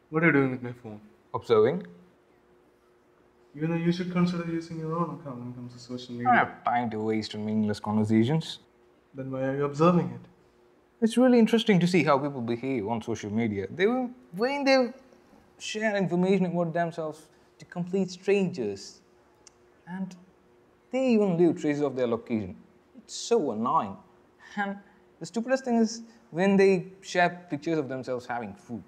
What are you doing with my phone? Observing. You should consider using your own account when it comes to social I don't media. have time to waste on meaningless conversations. Then why are you observing it? It's really interesting to see how people behave on social media. When they share information about themselves to complete strangers, and they even leave traces of their location. It's so annoying. And the stupidest thing is when they share pictures of themselves having food.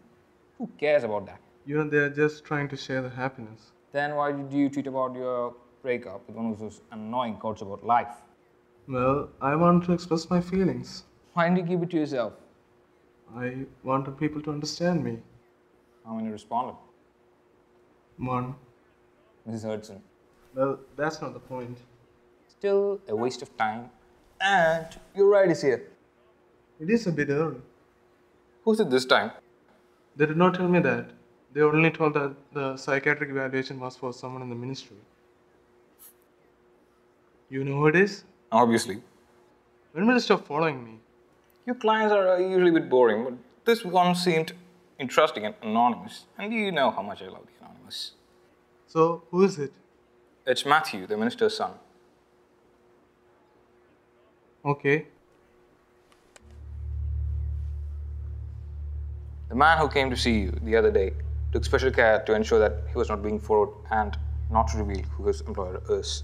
Who cares about that? They're just trying to share the happiness. Then why did you tweet about your breakup with one of those annoying quotes about life? Well, I wanted to express my feelings. Why didn't you keep it to yourself? I wanted people to understand me. How many responded? One. Mrs. Hudson. Well, that's not the point. Still a waste of time. And your ride is here. It is a bit early. Who's it this time? They did not tell me that. They only told that the psychiatric evaluation was for someone in the ministry. You know who it is? Obviously. When will you stop following me? Your clients are usually a bit boring, but this one seemed interesting and anonymous. And you know how much I love the anonymous. So, who is it? It's Matthew, the minister's son. Okay. The man who came to see you the other day took special care to ensure that he was not being followed and not to reveal who his employer is.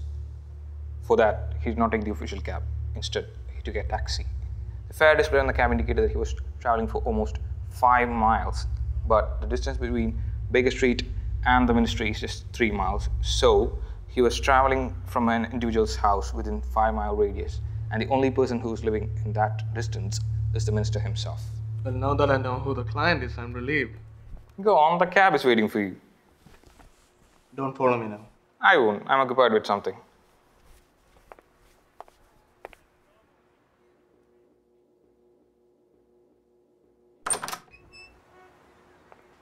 For that, he did not take the official cab. Instead, he took a taxi. The fare display on the cab indicated that he was traveling for almost 5 miles, but the distance between Baker Street and the ministry is just 3 miles. So, he was traveling from an individual's house within 5-mile radius, and the only person who is living in that distance is the minister himself. Well, now that I know who the client is, I'm relieved. Go on, the cab is waiting for you. Don't follow me now. I won't, I'm occupied with something.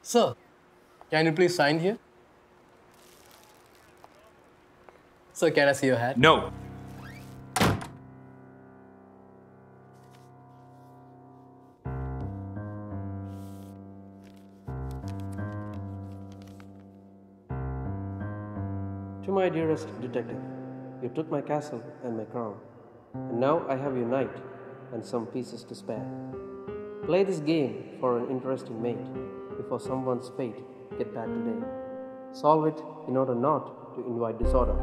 Sir, can you please sign here? Sir, can I see your hat? No. To my dearest detective, you took my castle and my crown, and now I have your knight and some pieces to spare. Play this game for an interesting mate before someone's fate get bad today. Solve it in order not to invite disorder.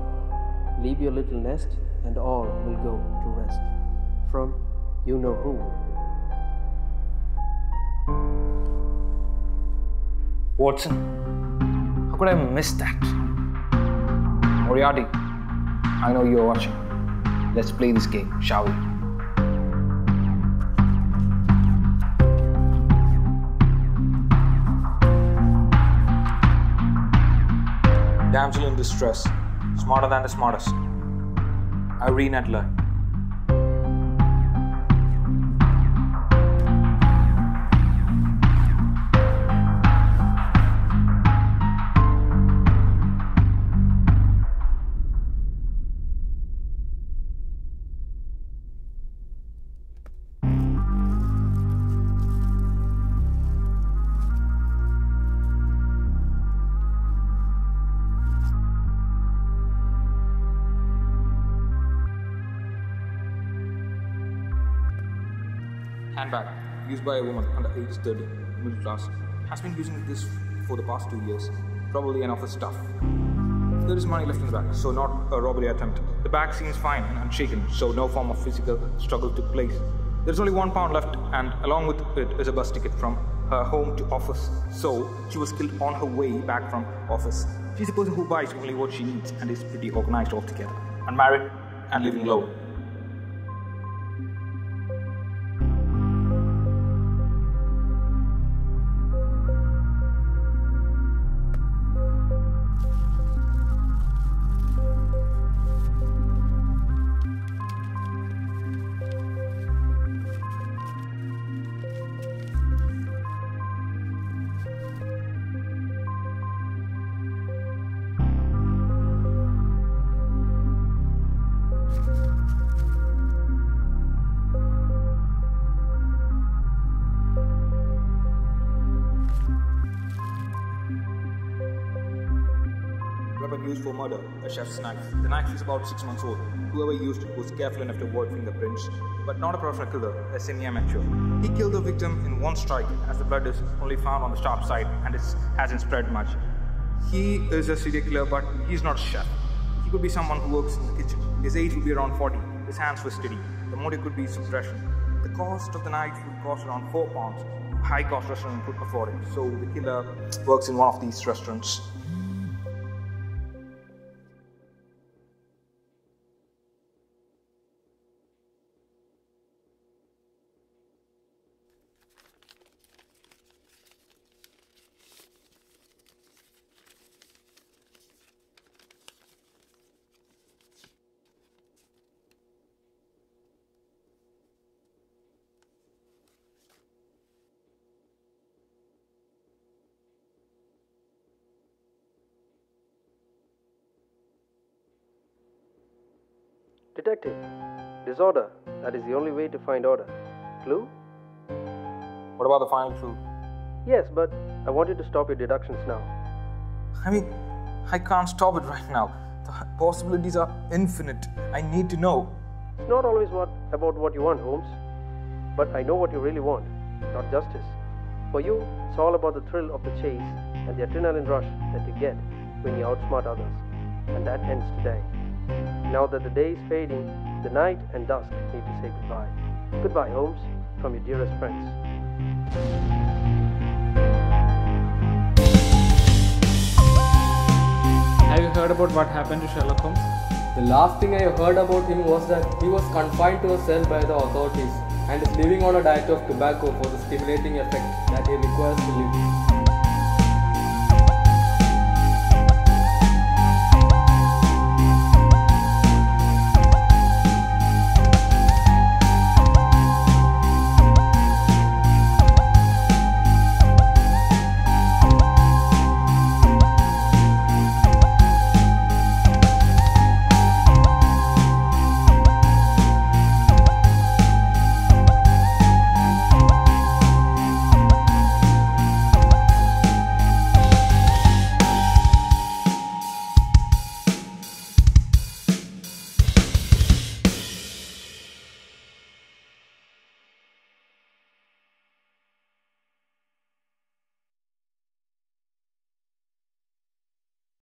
Leave your little nest and all will go to rest. From you know who. Watson, how could I miss that? Moriarty, I know you're watching. Let's play this game, shall we? Damsel in distress, smarter than the smartest. Irene Adler. Handbag, used by a woman under age 30, middle class, has been using this for the past 2 years, probably enough for stuff. There is money left in the bag, so not a robbery attempt. The bag seems fine and unshaken, so no form of physical struggle took place. There's only £1 left, and along with it is a bus ticket from her home to office, so she was killed on her way back from office. She's a person who buys only what she needs and is pretty organized altogether, unmarried and living alone. used for murder, a chef's knife. The knife is about 6 months old. Whoever used it was careful enough to avoid fingerprints, but not a professional killer, a semi-amateur. He killed the victim in one strike, as the blood is only found on the sharp side and it hasn't spread much. He is a serial killer, but he's not a chef. He could be someone who works in the kitchen. His age would be around 40. His hands were steady. The motive could be suppression. The cost of the knife would cost around £4. A high-cost restaurant could afford it. So the killer works in one of these restaurants. Detective, disorder. That is the only way to find order. Clue? What about the final clue? Yes, but I want you to stop your deductions now. I mean, I can't stop it right now. The possibilities are infinite. I need to know. It's not always about what you want, Holmes. But I know what you really want, not justice. For you, it's all about the thrill of the chase and the adrenaline rush that you get when you outsmart others. And that ends today. Now that the day is fading, the night and dusk need to say goodbye. Goodbye, Holmes, from your dearest friends. Have you heard about what happened to Sherlock Holmes? The last thing I heard about him was that he was confined to a cell by the authorities and is living on a diet of tobacco for the stimulating effect that he requires to live.